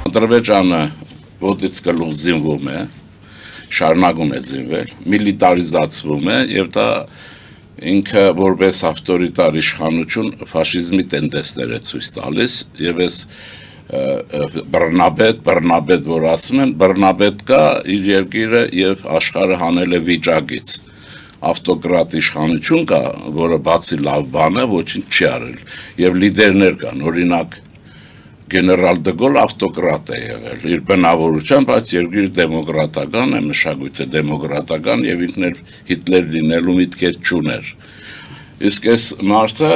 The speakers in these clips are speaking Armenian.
Ադրբեջանը ոտից գլուխ զինվում է, շարունակում է զինվել, միլիտարիզացվում է եւ դա ինքը որպես ավտորիտար իշխանություն ֆաշիզմի տենդենսներ է ցույց տալիս եւ այս բռնաբեդ, որ ասում են, բռնաբեդ կա իր երկիրը եւ աշխարհը հանել է վիճակից։ Ավտոկրատ իշխանություն կա, որը բացի լավ բան է, ոչինչ չի արել եւ լիդերներ կան, օրինակ Գեներալ դգոլ ավտոկրատ է եղել, իր բնավորությամբ, բայց երկիրը դեմոկրատական է, մշակույթը դեմոկրատական եւ ինքն էլ Հիտլեր լինելու միտք չուներ։ Իսկ այս մարդը,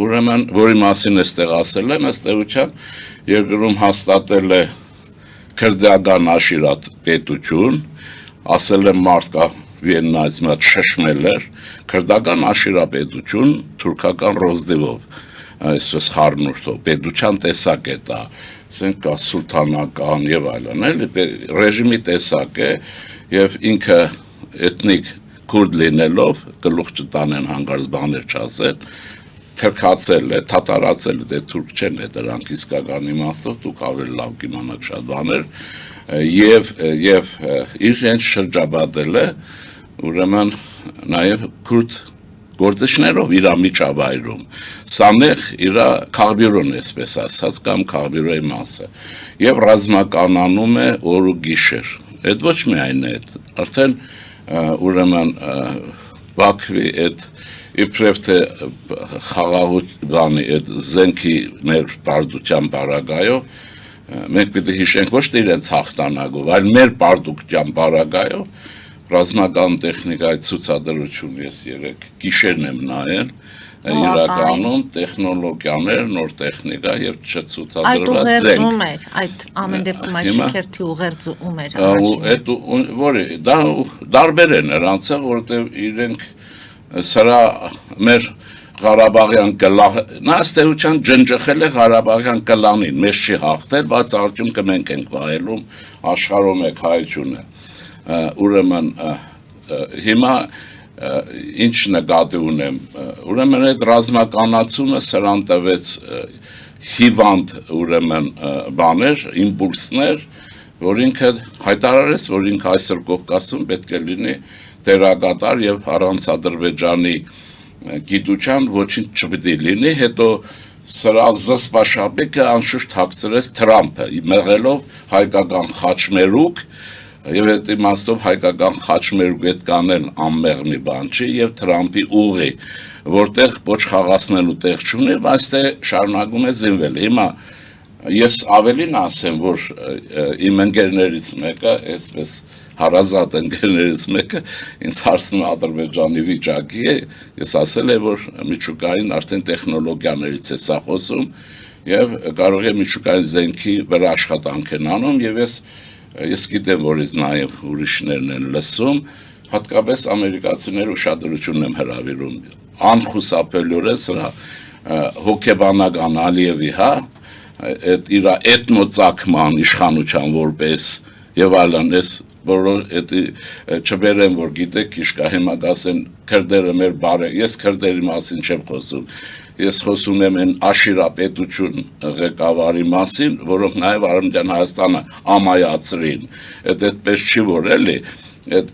ուրեմն, որի մասին էստեղ ասել եմ, ըստ էության երկրում հաստատել է քրդական աշիրատ պետություն, ասել եմ մարդ կա Վիեննայից մատ շշմել էր, քրդական աշիրապետություն թուրքական ռոզդիվով այսպես խառնուրդով, պետության տեսակ է դա, ասենք կա սուլթանական եւ այլն, ռեժիմի տեսակ է եւ ինքը էթնիկ քուրդ լինելով, գլուխ չտանեն հանգարց բաներ չասեն, թրքացել է, թաթարացել է, դե թուրք չեն է դրանք իսկական իմաստով, դուք ավելի լավ կիմանաք շատ բաներ, եւ իրենց շրջաբադել է, ուրեմն նաեւ քուրդ գործիչներով իր միջավայրում, սանեղ իր քաղբյուրոն էսպես ասած կամ քաղբյուրոյի մասը եւ ռազմականանում է օր ու գիշեր։ Այդ ոչ միայն է, արդեն ուրեմն Բաքվի այդ իբրև թե խաղաղության այդ զենքի մեր բարդության բարագայով մենք պիտի հիշենք ոչ թե իրենց հաղթանակով, այլ մեր բարդության բարագայով ռազմական տեխնիկայի ցուցադրություն ես երեք գիշերն եմ նայել, իրականում տեխնոլոգիաներ, նոր տեխնիկա եւ չցուցադրված զենք։ Այդ ամեն դեպքում այդ շքերթի ուղերձում էր։ Այդ որը դա դարբեր է նրանցը, որովհետեւ իրենք սրա մեր Ղարաբաղյան կլան, նա ըստեյության ջնջխել է Ղարաբաղյան կլանին, մեզ չի հաղթել, բայց արդյունքը մենք ենք վայելում աշխարհում եք հայությունը։ Ուրեմն հիմա ինչ նկատի ունեմ, ուրեմն այդ ռազմականացումը սրան տվեց հիվանդ ուրեմն բաներ, իմպուլսներ, որ ինքը հայտարարեց, որ ինքը այսօր Կովկասում պետք է լինի դերակատար եւ առանց Ադրբեջանի գիտության ոչինչ չպիտի լինի, հետո սրա զսպաշապիկը անշուշտ հագցրեց Թրամփը, մեղելով հայկական խաչմերուկ եւ այդ իմաստով հայկական խաչմերուկ այդ կանեն անմեղ մի բան չի եւ Թրամփի ուղի, որտեղ ոչ խաղացնելու տեղ չունի, բայց թե շարունակում է զինվել։ Հիմա ես ավելին ասեմ, որ իմ ընկերներից մեկը, այսպես հարազատ ընկերներից մեկը ինձ հարցնում է Ադրբեջանի վիճակի է, ես ասել եմ, որ միջուկային արդեն տեխնոլոգիաներից է սա խոսում եւ կարող է միջուկային զենքի վրա աշխատանք են անում եւ ես գիտեմ, որ ինձ նաև ուրիշներն են լսում, հատկապես ամերիկացիներ ուշադրություն եմ հրավիրում, անխուսափելիորեն սրա հոգեբանական Ալիևի, իր էթնոծագման իշխանության որպես եւ այլն, որը չբերեմ, որ գիտեք, իշկա հիմա գասեն քրդերը մեր բարը, ես քրդերի մասին չեմ խոսում, ես խոսում եմ այն աշիրապետություն ղեկավարի մասին, որոնք նաև Արևմտյան Հայաստանը ամայացրին, այդպես չի որ էլի, այդ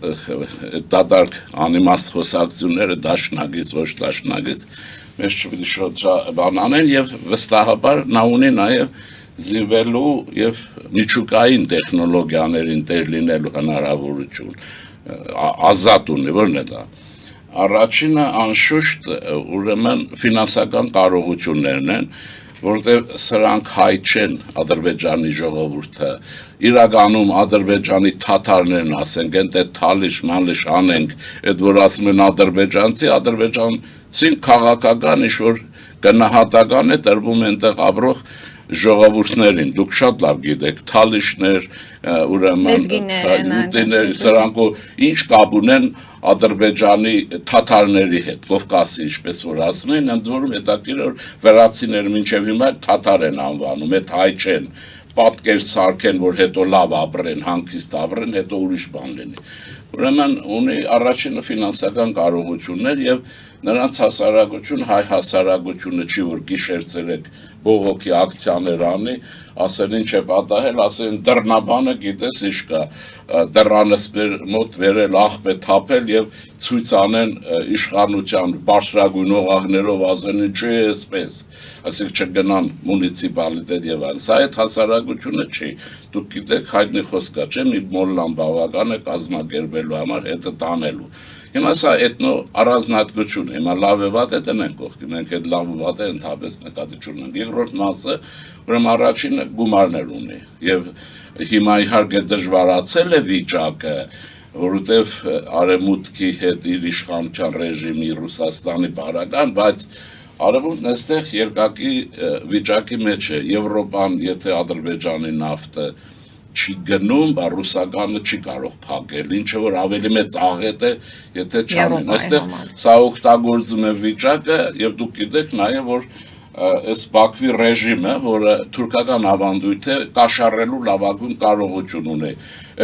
դատարկ անիմաստ խոսակցությունները դաշնակից, ոչ դաշնակից, մեզ չպիտի շոտ բան անեն եւ վստահաբար նա ունի նաև զինվելու եւ միջուկային տեխնոլոգիաներին տեր լինելու հնարավորություն, ազատ ունի, որն է դա։ Առաջինը անշուշտ ուրեմն ֆինանսական կարողություններն են, որտեղ սրանք հայ չեն Ադրբեջանի ժողովուրդը, իրականում Ադրբեջանի թաթարներն ասենք, ընդ թալիշ մանլիշ անենք, այդ որ ասում են ադրբեջանցին քաղաքական ինչ-որ գնահատական է տրվում այնտեղ ապրող ժողովուրդներին, դուք շատ լավ գիտեք, թալիշներ, ուրեմն սրանք ինչ կապ ունեն Ադրբեջանի թաթարների հետ, Կովկասի, ինչպես որ ասում են, ընդ որում հետաքրքիր վրացիները մինչև հիմա թաթար են անվանում, այդ հայ չեն, պատկեր սարքեն, որ հետո լավ ապրեն, հանգիստ ապրեն, հետո ուրիշ բան լինի։ Ուրեմն ունի առաջինը ֆինանսական կարողություններ եւ նրանց հասարակություն, հայ հասարակությունը չի, որ գիշեր-ցերեկ բողոքի ակցիաներ անի, ասեն ինչ է պատահել, ասեն դռնաբանը գիտես ինչ կա, դռանս մոտ վերել աղբ է թափել եւ ցույց անեն իշխանության բարձրագույն օղակներով ասեն ինչ է այսպես, ասենք չգնան մունիցիպալիտետ եւ այլն, սա այդ հասարակությունը չի, դուք գիտեք հայտնի խոսք կա, չէ՞ մի մոլլան բավական է կազմակերպելու համար հետը տանելու։ Հիմա սա էթնո առանձնահատկություն է, հիմա լավ է վատ է տնենք կողքի, մենք այդ լավ ու վատը ընդհանրապես նկատի չունենք։ Երկրորդ մասը, ուրեմն առաջինը գումարներ ունի եւ հիմա իհարկե դժվարացել է վիճակը, որովհետեւ արևմուտքի հետ իր իշխանության ռեժիմի Ռուսաստանի բարական, բայց արևմուտքն այստեղ երկակի վիճակի մեջ է, Եվրոպան, եթե Ադրբեջանի նավթը չի գնում, բա ռուսականը չի կարող փակել, ինչը որ ավելի մեծ աղետ է, եթե չանեն։ Այստեղ սա օգտագործում է վիճակը եւ դուք գիտեք նաեւ որ այս Բաքվի ռեժիմը, որը թուրքական ավանդույթ է, կաշառելու լավագույն կարողություն ունի։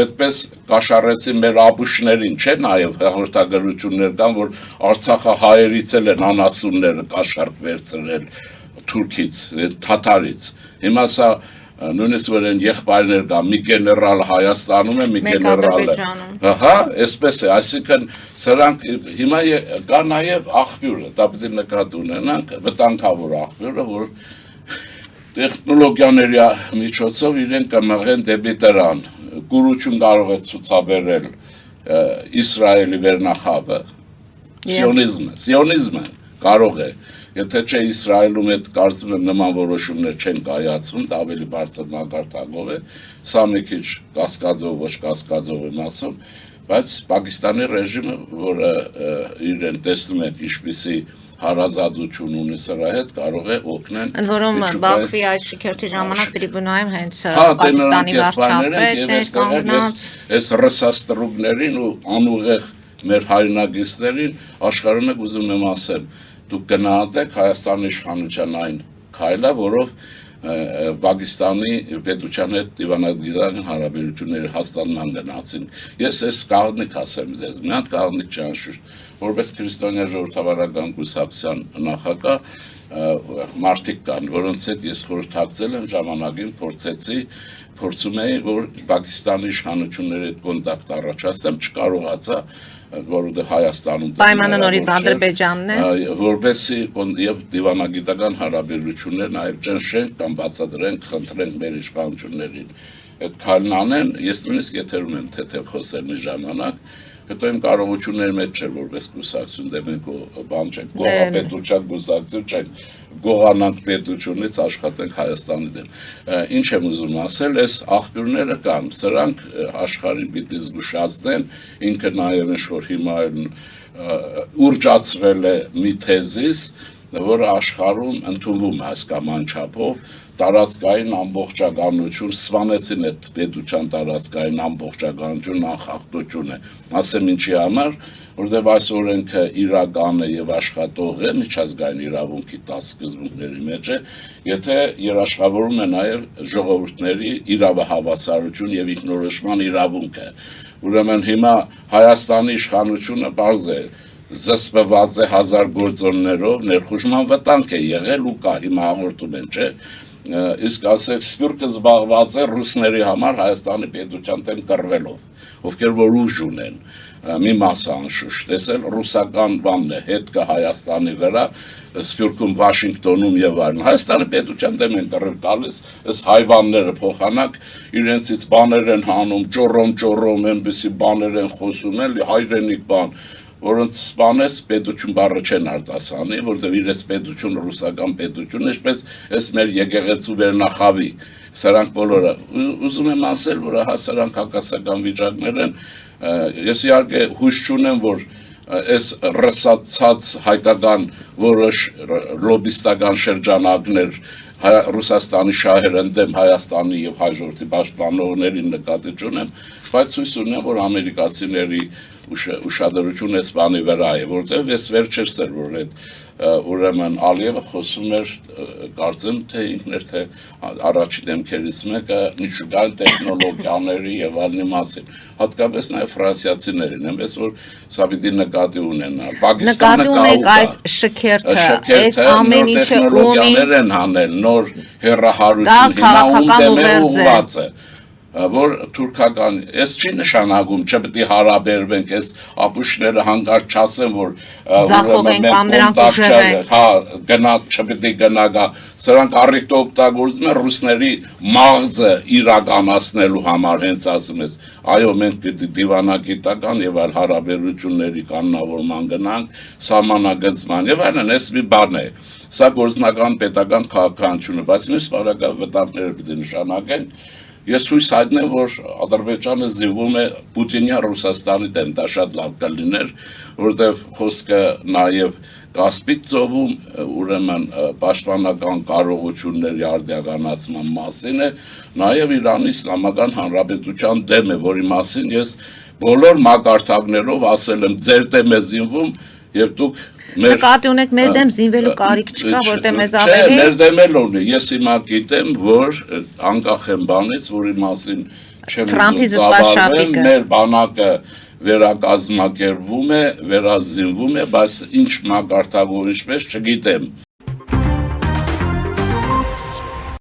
Այդպես կաշառեցին մեր ապուշներին, չէ՞ նաեւ հաղորդագրություններ կան, որ Արցախը հայերից են անասունները կաշառք վերցրել Թուրքից, թաթարից։ Հիմա սա նույնիսկ որ են եղբայրներ կա, մի գեներալ Հայաստանում է, մի գեներալը։ Հա, այսպես է, այսինքն սրանք հիմա կա նաև աղբյուրը, դա պետք է նկատի ունենանք, վտանգավոր աղբյուրը, որ տեխնոլոգիաների միջոցով իրենք կմղեն դեպի դրան, կուրություն կարող է ցուցաբերել Իսրայելի վերնախավը, սիոնիզմը կարող է։ Եթե չէ Իսրայելում այդ կարծում եմ նման որոշումներ չեն կայացվում, դա ավելի բարձր մակարդակով է, սա մի քիչ կասկածով, ոչ կասկածով եմ ասում, բայց Պակիստանի ռեժիմը, որը իրեն տեսնում են ինչպիսի հարազատություն ունի սրա հետ, կարող է օգնել։ Ընդ որում Բաքվի այդ շքերթի ժամանակ տրիբունայում հենց Պակիստանի վարչապետն այս ռսաստրուկներին ու անուղեղ մեր հայրենագիստերին աշխարհում եք ուզում եմ ասեմ դուք գնահատեք Հայաստանի իշխանության այն քայլը, որով Պակիստանի պետության հետ դիվանագիտական հարաբերությունների հաստատման գնացին։ Ես այս կաղնիկ ասեմ ձեզ, մի հատ կաղնիկ չանշուշտ, որպես քրիստոնյա ժողովրդավարական կուսակցության նախագահ մարդիկ կան, որոնց հետ ես խորհրդակցել եմ ժամանակին փորձում էի, որ Պակիստանի իշխանությունների հետ կոնտակտ առաջացնեմ, չկարողացա որովհետև Հայաստանում պայմանը նորից Ադրբեջանն է որպեսզի եւ դիվանագիտական հարաբերություններ նաեւ ճնշենք կամ բացատրենք, խնդրենք մեր իշխանություններին այդ քայլն անեն, ես նույնիսկ եթերում եմ թեթև խոսել մի ժամանակ, հետո իմ կարողությունների մեջ չէր որպես կուսակցություն, դե մենք բան չենք, գողապետության կուսակցություն չենք, գողանանք պետությունից աշխատենք Հայաստանի դեմ։ Ինչ եմ ուզում ասել, այս աղբյուրները կան, սրանք աշխարհին պիտի զգուշացնեն, ինքը նաև ինչ-որ հիմա ուրջացրել է մի թեզիս, որը աշխարհում ընդունվում է հասկաման չափով, տարածքային ամբողջականություն, սվանեցին այդ պետության տարածքային ամբողջականություն, անխախտություն է։ Ասեմ ինչի համար, որտեղ այս օրենքը իրական է եւ աշխատող է, միջազգային իրավունքի 10 սկզբունքների մեջ է, եթե երաշխավորում է նաեւ ժողովուրդների իրավահավասարություն եւ ինքնորոշման իրավունքը։ Ուրեմն հիմա Հայաստանի իշխանությունը բարձ է զսպված է հազար գործոններով, ներխուժման վտանգ է եղել ու կա հիմա հաղորդում են, չէ՞։ Իսկ ասեք սպյուրքը զբաղված է ռուսների համար Հայաստանի պետության դեմ կռվելով, ովքեր որ ուժ ունեն, մի մասը անշուշտ, տեսել ռուսական բանն է, հետ կա Հայաստանի վրա, Սպյուրքում, Վաշինգտոնում եւ այլն։ Հայաստանի պետության դեմ են կռիվ տալիս, այս հայվանները փոխանակ իրենցից բաներ են հանում, ճոռոմ, այնպեսի բաներ են խոսում, էլի հայրենիք բան, որոնց սպանես պետություն բառը չեն արտասանի, որտեղ իրենց պետություն ռուսական պետություն, ինչպես այս մեր եկեղեցու վերնախավի, սրանք բոլորը ուզում եմ ասել, որ հա սրանք հակասական վիճակներ են, ես իհարկե հույս չունեմ, որ այս ռսացած հայկական որոշ լոբիստական շրջանակներ Ռուսաստանի շահերն դեմ Հայաստանի եւ հայ ժողովրդի պաշտպանողներին նկատի չունեմ, բայց հույս ունեմ, որ ամերիկացիների ուշադրությունը այս բանի վրա է, որտեղ ես վերջերս էր, որ այդ ուրեմն Ալիևը խոսում էր կարծեմ թե ինքն էր թե առաջի դեմքերից մեկը միջուկային տեխնոլոգիաների եւ այլնի մասին հատկապես նաեւ ֆրանսիացիներին այնպես որ սա պիտի նկատի ունենալ Պակիստանը ունեք այս շքերթը այս ամեն ինչը ունի են հանել նոր հերահարություն հիմա ում դեմ ուղղված է որ թուրքական այս չի նշանակում չպետք է հարաբերվենք այս ապուշները հանգարտ չասեն որ ձախողեն կամ նրանք ուժեղեն հա գնաց չպետք է գնա սրանք առիթ օգտագործում են ռուսների մաղձը իրականացնելու համար հենց ասում ես այո մենք դիվանագիտական եւ այլ հարաբերությունների կանոնավորման գնանք սահմանագծման եւ այլն այս մի բան է սա գործնական պետական քաղաքականություն է բայց մյուս բարակա վտանգները պիտի նշանակեն Ես հույս հայտնեմ, որ Ադրբեջանը զինվում է Պուտինյան Ռուսաստանի դեմ, դա շատ լավ կլիներ, որովհետև խոսքը նաև Կասպից ծովում, ուրեմն պաշտպանական կարողությունների արդիականացման մասին է, նաև Իրանի Իսլամական Հանրապետության դեմ է, որի մասին ես բոլոր մակարդակներով ասել եմ, ձեր դեմ է զինվում եւ դուք Նկատի ունեք մեր դեմ զինվելու կարիք չկա, որտեղ մեզ ավելի Չէ, մեր դեմ էլ ունի։ Ես հիմա գիտեմ, որ անկախ եմ բանից, որի մասին չեմ զբաղվում, մեր բանակը վերակազմակերպվում է, վերազինվում է, բայց ինչ մակարդակով ինչպես չգիտեմ։